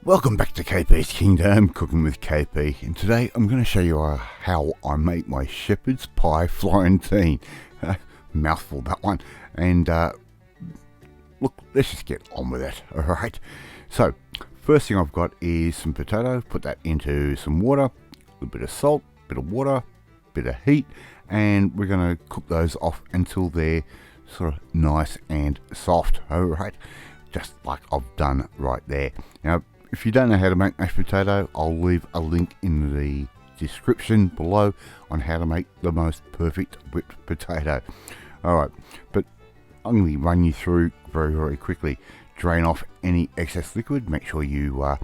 Welcome back to KP's Kingdom, Cooking with KP, and today I'm going to show you how I make my shepherd's pie Florentine. Mouthful that one. And look, let's just get on with it, alright? So, first thing I've got is some potato, put that into some water, a little bit of salt, bit of water, bit of heat, and we're going to cook those off until they're sort of nice and soft, alright? Just like I've done right there. Now, if you don't know how to make mashed potato, I'll leave a link in the description below on how to make the most perfect whipped potato. Alright, but I'm going to run you through very quickly. Drain off any excess liquid, make sure you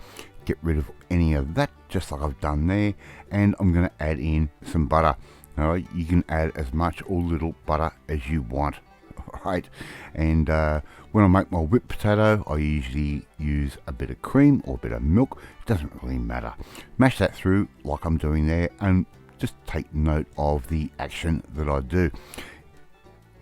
get rid of any of that, just like I've done there, and I'm going to add in some butter. Alright, you can add as much or little butter as you want. Alright, and when I make my whipped potato, I usually use a bit of cream or a bit of milk. It doesn't really matter. Mash that through like I'm doing there, and just take note of the action that I do.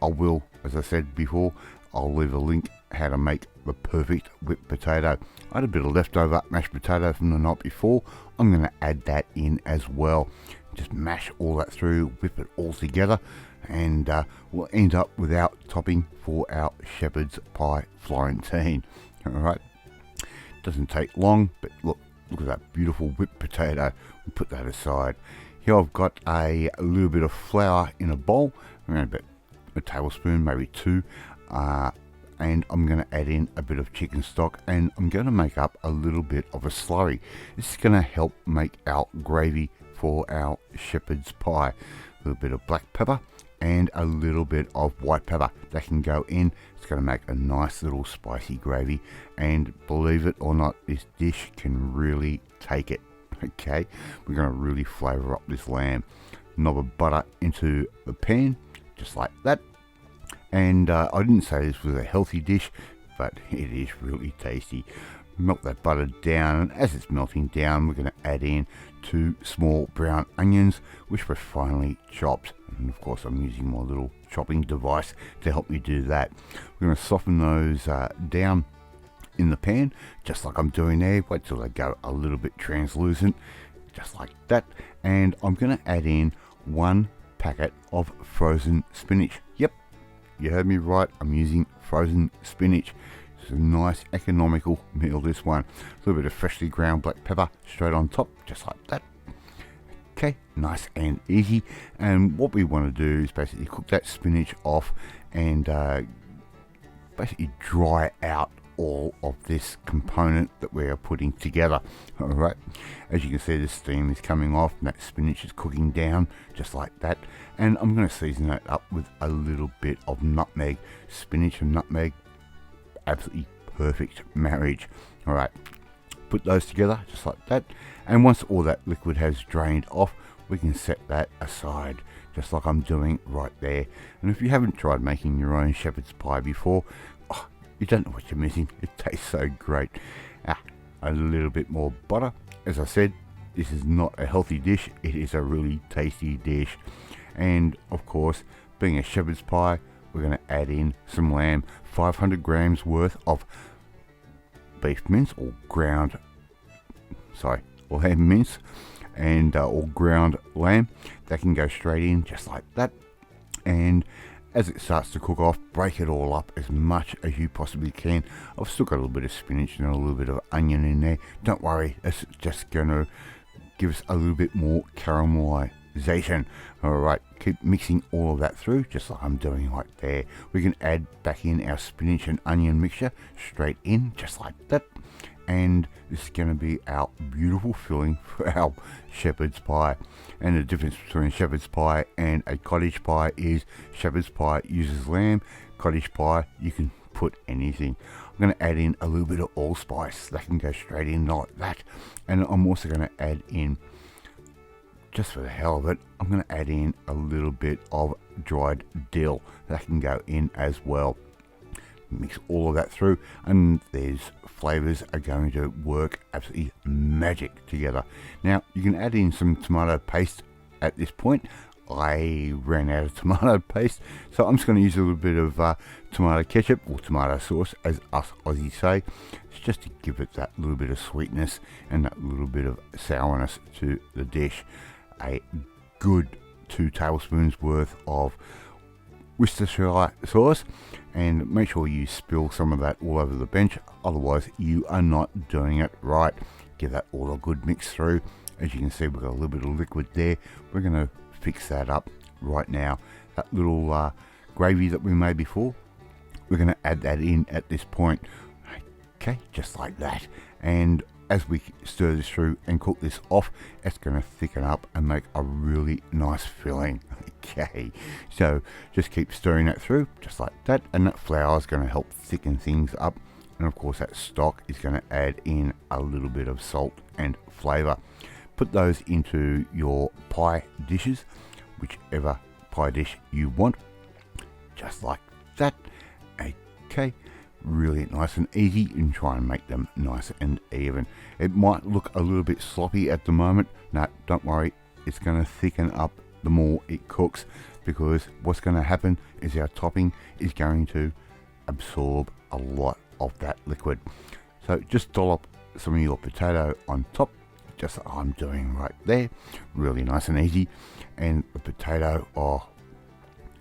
I will, as I said before, I'll leave a link how to make the perfect whipped potato. I had a bit of leftover mashed potato from the night before. I'm going to add that in as well. Just mash all that through, whip it all together, and we'll end up with our topping for our shepherd's pie Florentine. Alright, doesn't take long, but look at that beautiful whipped potato. We'll put that aside. Here I've got a little bit of flour in a bowl, around about a tablespoon, maybe two, and I'm going to add in a bit of chicken stock, and I'm going to make up a little bit of a slurry. This is going to help make our gravy for our shepherd's pie. A little bit of black pepper and a little bit of white pepper that can go in. It's going to make a nice little spicy gravy, and believe it or not, this dish can really take it. Okay, we're going to really flavor up this lamb. Knob of butter into the pan, just like that. And I didn't say this was a healthy dish, but it is really tasty. Melt that butter down, and as it's melting down, we're going to add in 2 small brown onions, which were finely chopped. And of course, I'm using my little chopping device to help me do that. We're going to soften those down in the pan, just like I'm doing there. Wait till they go a little bit translucent, just like that. And I'm going to add in 1 packet of frozen spinach. Yep, you heard me right. I'm using frozen spinach. It's a nice economical meal, this one. A little bit of freshly ground black pepper straight on top, just like that. Okay, nice and easy. And what we want to do is basically cook that spinach off and basically dry out all of this component that we are putting together. Alright, as you can see, the steam is coming off and that spinach is cooking down just like that. And I'm going to season that up with a little bit of nutmeg. Spinach and nutmeg, absolutely perfect marriage. Alright, put those together just like that, and once all that liquid has drained off, we can set that aside just like I'm doing right there. And if you haven't tried making your own shepherd's pie before, you don't know what you're missing. It tastes so great. A little bit more butter. As I said, this is not a healthy dish, it is a really tasty dish. And of course, being a shepherd's pie, we're going to add in some lamb, 500 grams worth of beef mince or lamb mince, and or ground lamb. That can go straight in just like that. And as it starts to cook off, break it all up as much as you possibly can. I've still got a little bit of spinach and a little bit of onion in there. Don't worry, it's just going to give us a little bit more caramelization. Alright, keep mixing all of that through, just like I'm doing right there. We can add back in our spinach and onion mixture straight in, just like that. And this is going to be our beautiful filling for our shepherd's pie. And the difference between shepherd's pie and a cottage pie is shepherd's pie uses lamb. Cottage pie, you can put anything. I'm going to add in a little bit of allspice. That can go straight in like that. And I'm also going to add in, just for the hell of it, I'm going to add in a little bit of dried dill. That can go in as well. Mix all of that through, and these flavors are going to work absolutely magic together. Now you can add in some tomato paste at this point. I ran out of tomato paste, so I'm just going to use a little bit of tomato ketchup or tomato sauce, as us Aussies say. It's just to give it that little bit of sweetness and that little bit of sourness to the dish. A good 2 tablespoons worth of Worcestershire sauce, and make sure you spill some of that all over the bench, otherwise you are not doing it right. Give that all a good mix through. As you can see, we've got a little bit of liquid there. We're going to fix that up right now. That little gravy that we made before, we're going to add that in at this point. Okay, just like that. And as we stir this through and cook this off, it's going to thicken up and make a really nice filling. Okay, so just keep stirring that through just like that, and that flour is going to help thicken things up, and of course that stock is going to add in a little bit of salt and flavour. Put those into your pie dishes, whichever pie dish you want, just like that. Okay, really nice and easy, and try and make them nice and even. It might look a little bit sloppy at the moment. No, don't worry, it's going to thicken up the more it cooks, because what's going to happen is our topping is going to absorb a lot of that liquid. So just dollop some of your potato on top, just like I'm doing right there. Really nice and easy. And the potato, oh,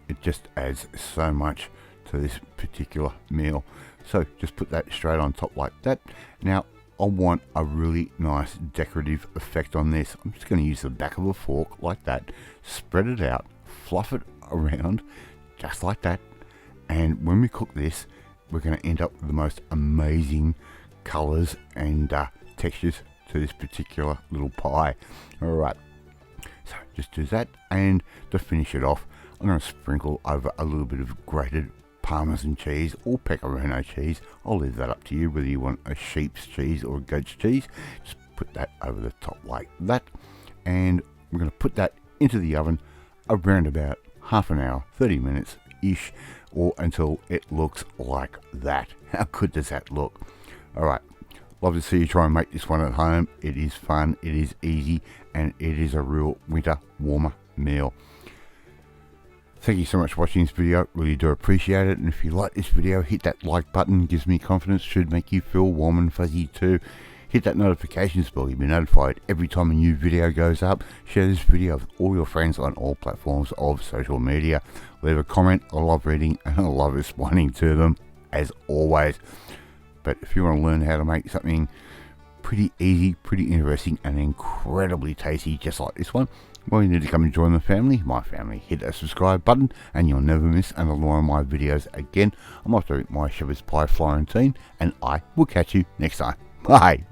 it just adds so much to this particular meal. So just put that straight on top like that. Now I want a really nice decorative effect on this. I'm just going to use the back of a fork like that, spread it out, fluff it around just like that, and when we cook this, we're going to end up with the most amazing colours and textures to this particular little pie. Alright, so just do that, and to finish it off, I'm going to sprinkle over a little bit of grated Parmesan cheese or pecorino cheese. I'll leave that up to you whether you want a sheep's cheese or a goat's cheese. Just put that over the top like that, and we're going to put that into the oven around about half an hour, 30 minutes ish, or until it looks like that. How good does that look? Alright, love to see you try and make this one at home. It is fun, it is easy, and it is a real winter warmer meal. Thank you so much for watching this video, really do appreciate it, and if you like this video, hit that like button, gives me confidence, should make you feel warm and fuzzy too. Hit that notifications bell, you'll be notified every time a new video goes up. Share this video with all your friends on all platforms of social media. Leave a comment, I love reading and I love responding to them, as always. But if you want to learn how to make something pretty easy, pretty interesting, and incredibly tasty, just like this one, well, you need to come and join the family, my family. Hit that subscribe button and you'll never miss another one of my videos again. I'm off to eat my shepherd's pie Florentine, and I will catch you next time. Bye.